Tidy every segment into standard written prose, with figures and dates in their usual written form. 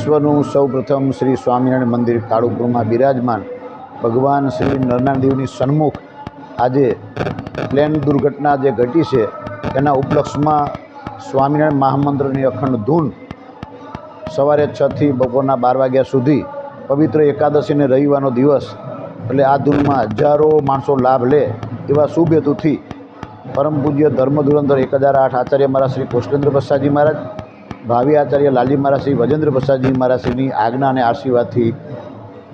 વિશ્વનું સૌપ્રથમ શ્રી સ્વામિનારાયણ મંદિર કાળુપુરમાં બિરાજમાન ભગવાન શ્રી નરનારાયણ દેવની સન્મુખ આજે પ્લેન દુર્ઘટના જે ઘટી છે એના ઉપલક્ષમાં સ્વામિનારાયણ મહામંત્રની અખંડ ધૂન સવારે 6 થી બપોરના 12 વાગ્યા સુધી પવિત્ર એકાદશીને રવિવારનો દિવસ એટલે આ ધૂનમાં હજારો માણસો લાભ લે એવા શુભ હેતુથી પરમ પૂજ્ય ધર્મધુરંધર 1008 આચાર્ય મહારાજ શ્રી કૃષ્ણેન્દ્ર પ્રસાદજી મહારાજ, ભાવિ આચાર્ય લાલજી મહારાજ શ્રી વજેન્દ્ર પ્રસાદજી મહારાજ શ્રીની આજ્ઞા અને આશીર્વાદથી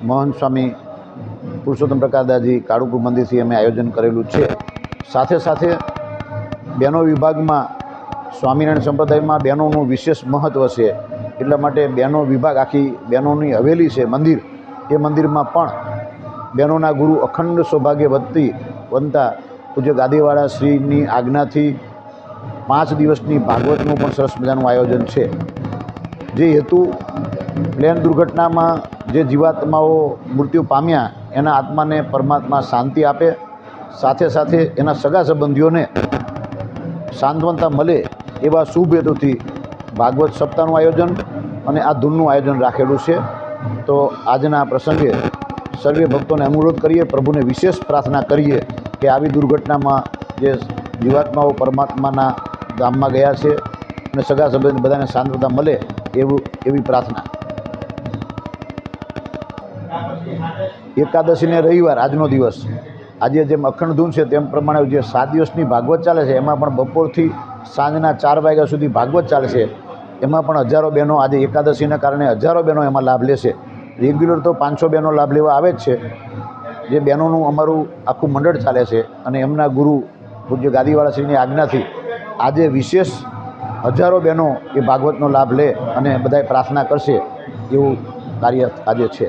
મહંત સ્વામી પુરુષોત્તમ પ્રકાશદાસજી કાળુપુર મંદિરથી અમે આયોજન કરેલું છે। સાથે સાથે બહેનો વિભાગમાં સ્વામિનારાયણ સંપ્રદાયમાં બહેનોનું વિશેષ મહત્ત્વ છે, એટલા માટે બહેનો વિભાગ આખી બહેનોની હવેલી છે મંદિર, એ મંદિરમાં પણ બહેનોના ગુરુ અખંડ સૌભાગ્યવતી વંતા પૂજ્ય ગાદીવાળા શ્રીની આજ્ઞાથી 5 દિવસની ભાગવતનું પણ સરસ મજાનું આયોજન છે। જે હેતુ પ્લેન દુર્ઘટનામાં જે જીવાત્માઓ મૃત્યુ પામ્યા એના આત્માને પરમાત્મા શાંતિ આપે, સાથે સાથે એના સગા સંબંધીઓને સાંત્વનતા મળે એવા શુભ હેતુથી ભાગવત સપ્તાહનું આયોજન અને આ ધૂનનું આયોજન રાખેલું છે। તો આજના પ્રસંગે સર્વે ભક્તોને અનુરોધ કરીએ, પ્રભુને વિશેષ પ્રાર્થના કરીએ કે આવી દુર્ઘટનામાં જે જીવાત્માઓ પરમાત્માના ધામમાં ગયા છે અને સગા સંબંધી બધાને સાંત્વતા મળે એવી પ્રાર્થના। એકાદશીને રવિવાર આજનો દિવસ, આજે જેમ અખંડ ધૂન છે તેમ પ્રમાણે જે 7 દિવસની ભાગવત ચાલે છે એમાં પણ બપોરથી સાંજના 4 વાગ્યા સુધી ભાગવત ચાલે છે। એમાં પણ હજારો બહેનો આજે એકાદશીના કારણે હજારો બહેનો એમાં લાભ લેશે। રેગ્યુલર તો 500 બહેનો લાભ લેવા આવે જ છે। જે બહેનોનું અમારું આખું મંડળ ચાલે છે અને એમના ગુરુ પૂજ્ય ગાદીવાળા શ્રીની આજ્ઞાથી આજે વિશેષ હજારો બહેનો એ ભાગવતનો લાભ લે અને બધાએ પ્રાર્થના કરશે એવું કાર્ય આજે છે।